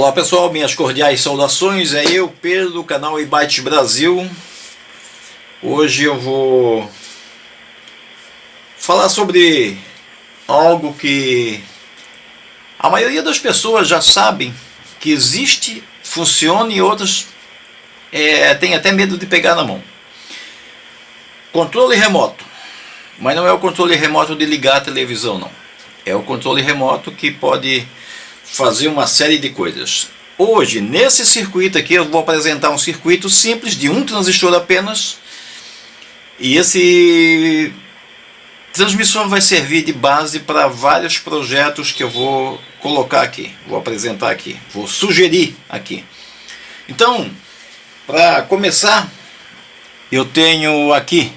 Olá pessoal, minhas cordiais saudações, é eu, Pedro, do canal eBytes Brasil. Hoje eu vou falar sobre algo que a maioria das pessoas já sabem que existe, funciona e outras têm até medo de pegar na mão. Controle remoto, mas não é o controle remoto de ligar a televisão, não. É o controle remoto que pode fazer uma série de coisas. Hoje, nesse circuito aqui, eu vou apresentar um circuito simples de um transistor apenas. E esse transmissor vai servir de base para vários projetos que eu vou colocar aqui, vou apresentar aqui, vou sugerir aqui. Então, para começar, eu tenho aqui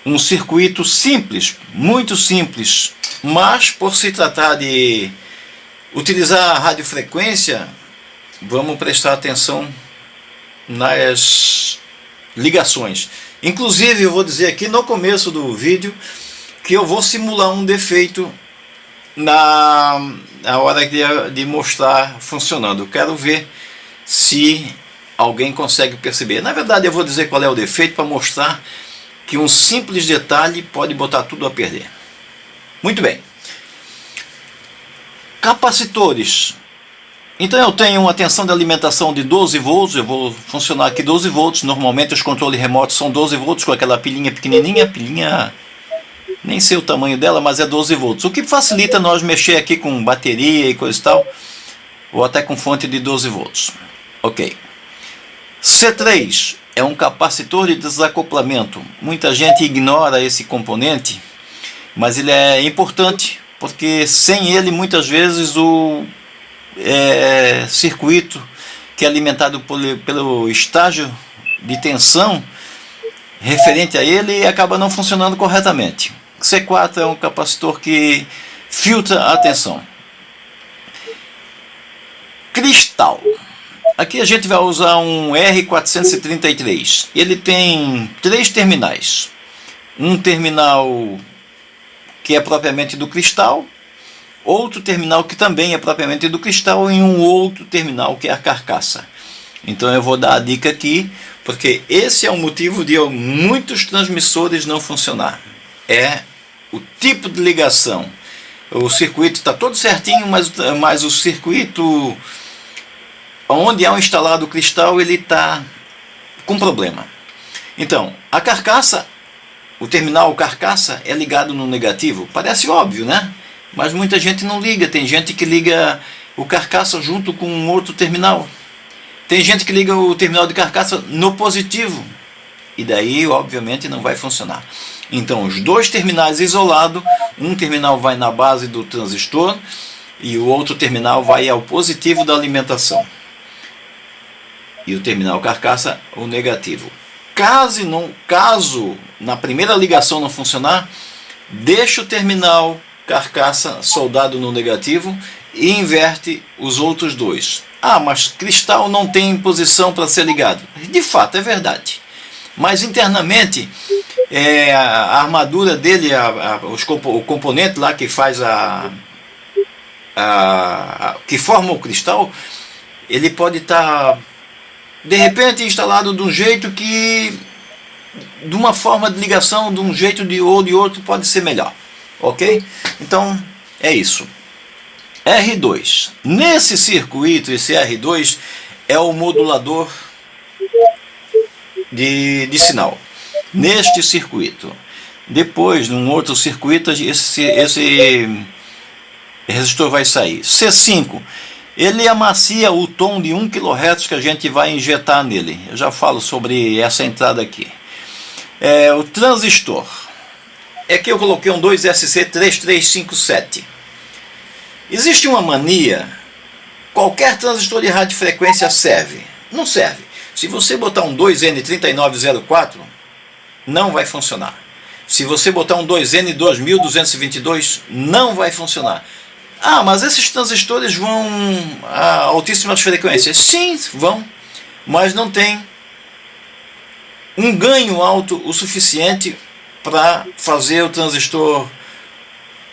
um circuito simples, muito simples, mas por se tratar de utilizar a radiofrequência, vamos prestar atenção nas ligações. Inclusive, eu vou dizer aqui no começo do vídeo que eu vou simular um defeito na hora de mostrar funcionando. Eu quero ver se alguém consegue perceber. Na verdade, eu vou dizer qual é o defeito para mostrar que um simples detalhe pode botar tudo a perder. Muito bem. Capacitores. Então eu tenho uma tensão de alimentação de 12 volts, eu vou funcionar aqui 12 volts, normalmente os controles remotos são 12 volts com aquela pilinha pequenininha, pilinha, nem sei o tamanho dela, mas é 12 volts, o que facilita nós mexer aqui com bateria e coisa e tal, ou até com fonte de 12 volts. Ok. C3 é um capacitor de desacoplamento, muita gente ignora esse componente, mas ele é importante, porque sem ele muitas vezes o circuito que é alimentado pelo estágio de tensão referente a ele acaba não funcionando corretamente. C4 é um capacitor que filtra a tensão. Cristal. Aqui a gente vai usar um R433. Ele tem 3 terminais. Um terminal que é propriamente do cristal, outro terminal que também é propriamente do cristal e um outro terminal que é a carcaça. Então eu vou dar a dica aqui, porque esse é o motivo de muitos transmissores não funcionar. É o tipo de ligação. O circuito está todo certinho, mas o circuito onde é instalado o cristal, ele está com problema. Então, a carcaça, o terminal carcaça é ligado no negativo. Parece óbvio, né? Mas muita gente não liga. Tem gente que liga o carcaça junto com um outro terminal. Tem gente que liga o terminal de carcaça no positivo. E daí, obviamente, não vai funcionar. Então, os dois terminais isolados, um terminal vai na base do transistor e o outro terminal vai ao positivo da alimentação. E o terminal carcaça, o negativo. Caso na primeira ligação não funcionar, deixa o terminal carcaça soldado no negativo e inverte os outros dois. Ah, mas cristal não tem posição para ser ligado. De fato, é verdade. Mas internamente, a armadura dele, o componente lá que faz que forma o cristal, ele pode estar de repente instalado de um jeito que, de uma forma de ligação, de um jeito ou de outro, pode ser melhor. Ok? Então, é isso. R2. Nesse circuito, esse R2 é o modulador de sinal. Neste circuito. Depois, num outro circuito, esse resistor vai sair. C5. Ele amacia o tom de 1 kHz que a gente vai injetar nele. Eu já falo sobre essa entrada aqui. O transistor. Aqui eu coloquei um 2SC3357. Existe uma mania, qualquer transistor de radiofrequência serve. Não serve. Se você botar um 2N3904, não vai funcionar. Se você botar um 2N2222, não vai funcionar. Ah, mas esses transistores vão a altíssimas frequências. Sim, vão, mas não tem um ganho alto o suficiente para fazer o transistor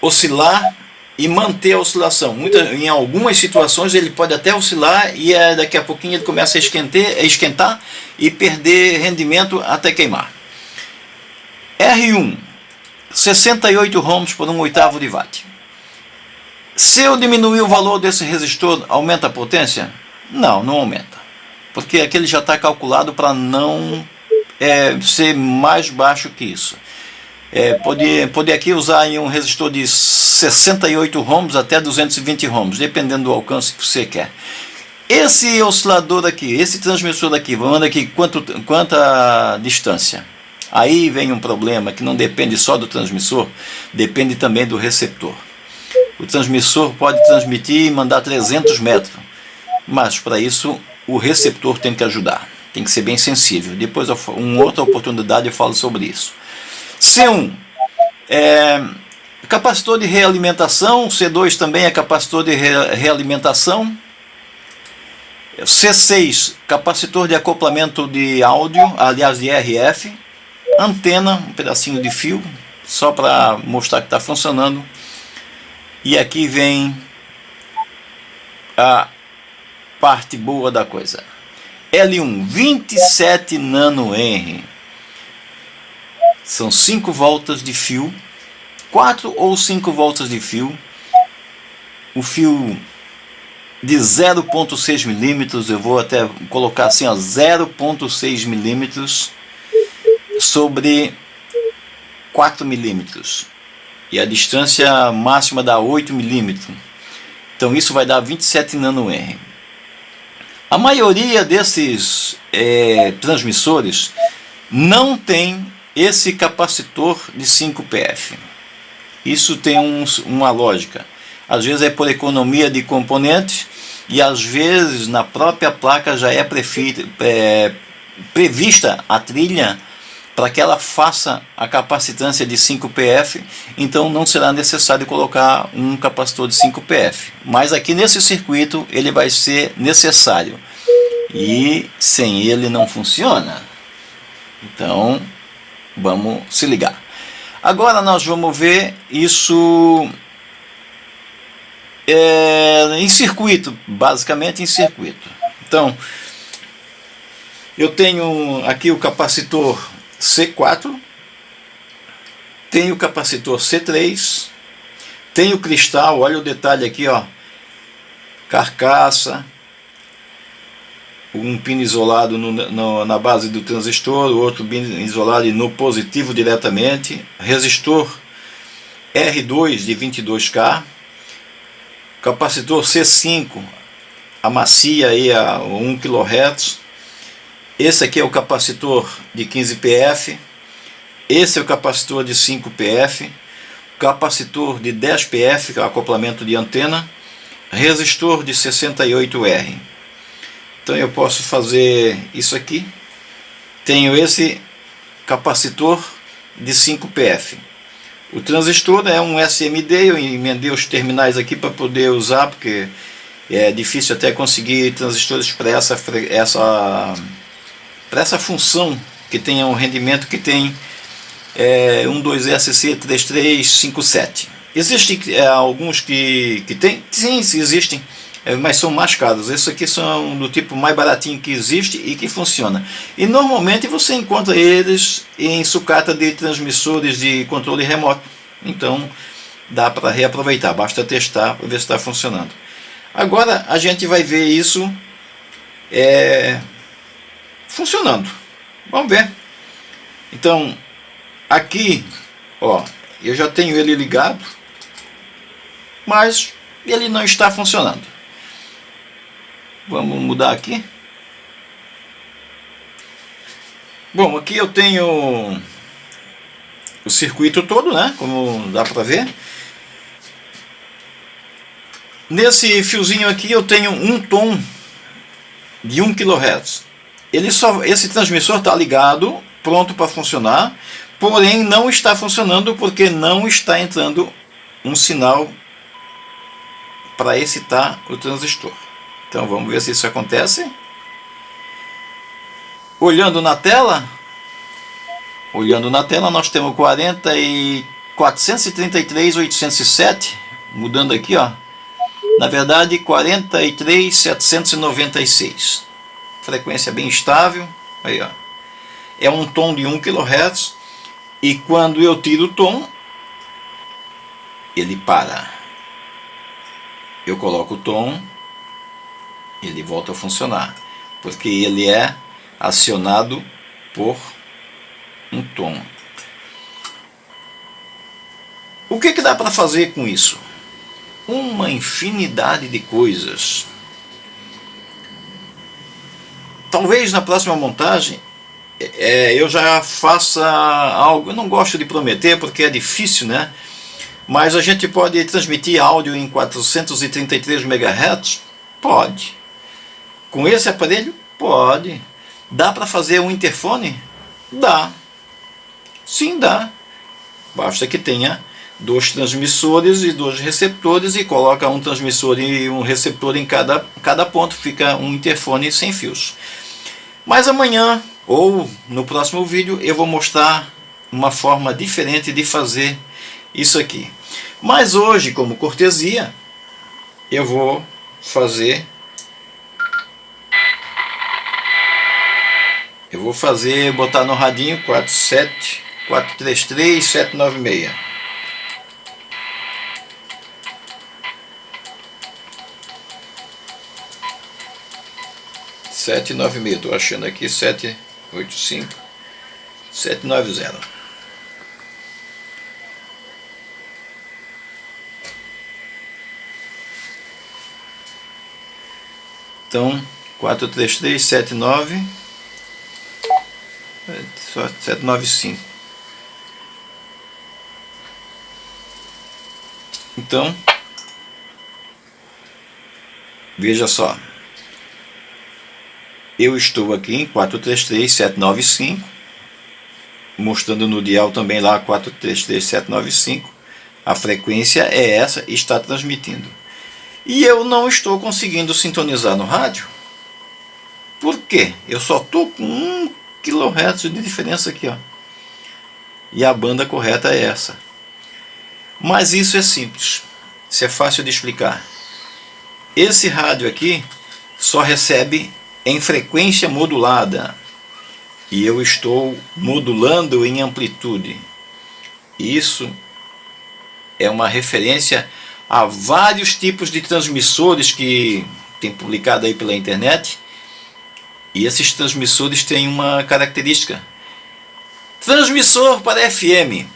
oscilar e manter a oscilação. Em algumas situações ele pode até oscilar e daqui a pouquinho ele começa a esquentar e perder rendimento até queimar. R1, 68 ohms por 1/8 de watt. Se eu diminuir o valor desse resistor, aumenta a potência? Não, não aumenta. Porque aquele já está calculado para não ser mais baixo que isso. Poder aqui usar em um resistor de 68 ohms até 220 ohms, dependendo do alcance que você quer. Esse oscilador aqui, esse transmissor aqui, vamos ver aqui quanta distância. Aí vem um problema que não depende só do transmissor, depende também do receptor. O transmissor pode transmitir e mandar 300 metros, mas para isso o receptor tem que ajudar, tem que ser bem sensível. Depois, em outra oportunidade, eu falo sobre isso. C1 capacitor de realimentação, C2 também é capacitor de realimentação. C6 capacitor de acoplamento de áudio, aliás de RF. Antena, um pedacinho de fio, só para mostrar que está funcionando. E aqui vem a parte boa da coisa. L1, 27 nanohenry. São 5 voltas de fio, 4 ou 5 voltas de fio. O fio de 0,6 milímetros, eu vou até colocar assim, 0,6 milímetros sobre 4 milímetros. E a distância máxima dá 8 milímetros. Então isso vai dar 27 nanohenry. A maioria desses transmissores não tem esse capacitor de 5 PF. Isso tem uma lógica. Às vezes é por economia de componentes e às vezes na própria placa já é prevista a trilha para que ela faça a capacitância de 5 PF, então não será necessário colocar um capacitor de 5 PF. Mas aqui nesse circuito ele vai ser necessário e sem ele não funciona. Então vamos se ligar. Agora nós vamos ver isso em circuito, basicamente em circuito. Então eu tenho aqui o capacitor C4, tenho o capacitor C3, tenho cristal, olha o detalhe aqui, ó, carcaça, um pino isolado na base do transistor, o outro pino isolado no positivo diretamente, resistor R2 de 22K, capacitor C5, amacia aí a 1 kHz. Esse aqui é o capacitor de 15 PF, esse é o capacitor de 5 PF, capacitor de 10 PF, que é o acoplamento de antena, resistor de 68R. Então eu posso fazer isso aqui. Tenho esse capacitor de 5 PF. O transistor é um SMD, eu emendei os terminais aqui para poder usar, porque é difícil até conseguir transistores para essa função, que tenha um rendimento que tem 12SC3357. Existem alguns que tem, sim, existem, mas são mais caros. Esses aqui são do tipo mais baratinho que existe e que funciona. E normalmente você encontra eles em sucata de transmissores de controle remoto. Então dá para reaproveitar, basta testar para ver se está funcionando. Agora a gente vai ver isso funcionando. Vamos ver. Então aqui, ó, eu já tenho ele ligado, mas ele não está funcionando. Vamos mudar aqui. Bom, aqui eu tenho o circuito todo, né? Como dá para ver. Nesse fiozinho aqui eu tenho um tom de 1 kHz. Esse transmissor está ligado, pronto para funcionar, porém não está funcionando porque não está entrando um sinal para excitar o transistor. Então vamos ver se isso acontece. Olhando na tela nós temos 433.807 mudando aqui, ó, na verdade 43.796, frequência bem estável, aí ó, é um tom de 1 kHz, e quando eu tiro o tom, ele para. Eu coloco o tom, ele volta a funcionar, porque ele é acionado por um tom. O que dá para fazer com isso? Uma infinidade de coisas. Talvez na próxima montagem eu já faça algo. Eu não gosto de prometer porque é difícil, né? Mas a gente pode transmitir áudio em 433 MHz? Pode. Com esse aparelho? Pode. Dá para fazer um interfone? Dá. Sim, dá. Basta que tenha 2 transmissores e 2 receptores, e coloca um transmissor e um receptor em cada ponto. Fica um interfone sem fios. Mas amanhã, ou no próximo vídeo, eu vou mostrar uma forma diferente de fazer isso aqui. Mas hoje, como cortesia, eu vou botar no radinho 433.796. Estou achando aqui 785.790. Então 433.795. Então veja só, eu estou aqui em 433.795, mostrando no dial também lá 433.795. A frequência é essa, está transmitindo. E eu não estou conseguindo sintonizar no rádio. Por quê? Eu só estou com 1 kHz de diferença aqui, ó. E a banda correta é essa. Mas isso é simples. Isso é fácil de explicar. Esse rádio aqui só recebe em frequência modulada. E eu estou modulando em amplitude. Isso é uma referência a vários tipos de transmissores que tem publicado aí pela internet. E esses transmissores têm uma característica: transmissor para FM.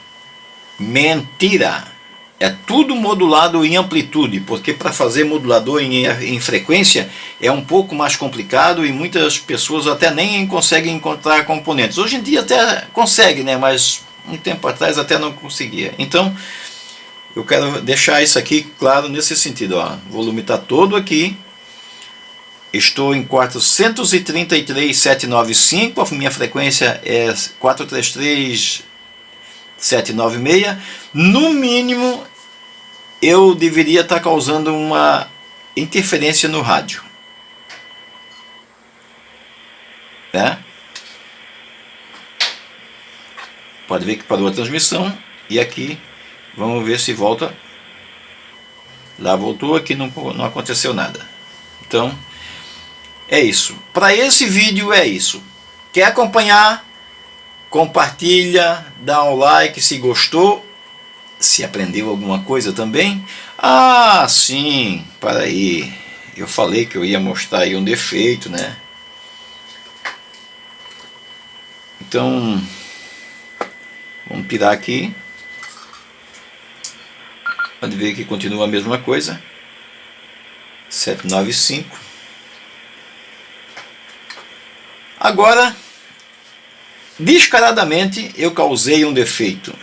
Mentira! É tudo modulado em amplitude, porque para fazer modulador em frequência é um pouco mais complicado e muitas pessoas até nem conseguem encontrar componentes. Hoje em dia até consegue, né? Mas um tempo atrás até não conseguia. Então eu quero deixar isso aqui claro nesse sentido, ó. O volume está todo aqui. Estou em 433.795, a minha frequência é 433.796. No mínimo, eu deveria estar causando uma interferência no rádio, né? Pode ver que parou a transmissão. E aqui, vamos ver se volta. Lá voltou, aqui não aconteceu nada. Então é isso. Para esse vídeo é isso. Quer acompanhar? Compartilha, dá um like se gostou. Se aprendeu alguma coisa também. Ah, sim, para aí. Eu falei que eu ia mostrar aí um defeito, né? Então, vamos tirar aqui. Pode ver que continua a mesma coisa. 795. Agora, descaradamente, eu causei um defeito.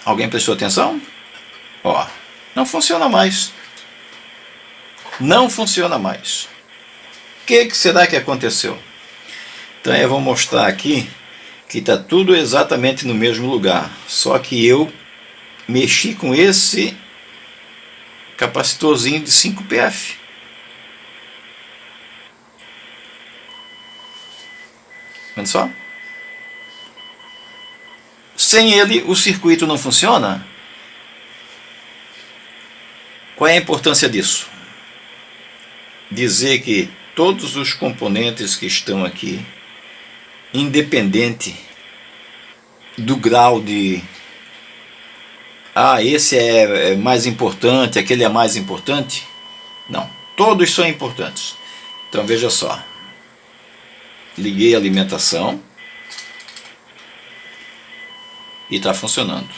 Alguém prestou atenção? Ó, não funciona mais. Não funciona mais. O que será que aconteceu? Então eu vou mostrar aqui que está tudo exatamente no mesmo lugar. Só que eu mexi com esse capacitorzinho de 5 PF. Olha só. Sem ele o circuito não funciona. Qual é a importância disso? Dizer que todos os componentes que estão aqui, independente do grau de esse é mais importante, aquele é mais importante, não, todos são importantes. Então veja só, liguei a alimentação e está funcionando.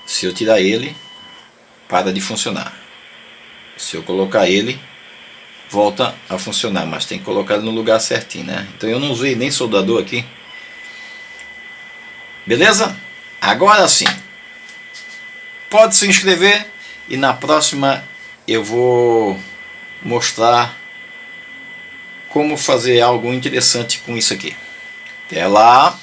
Se eu tirar ele, para de funcionar. Se eu colocar ele, volta a funcionar, mas tem que colocar ele no lugar certinho, né? Então eu não usei nem soldador aqui. Beleza? Agora sim, pode se inscrever e na próxima eu vou mostrar como fazer algo interessante com isso aqui. Até lá!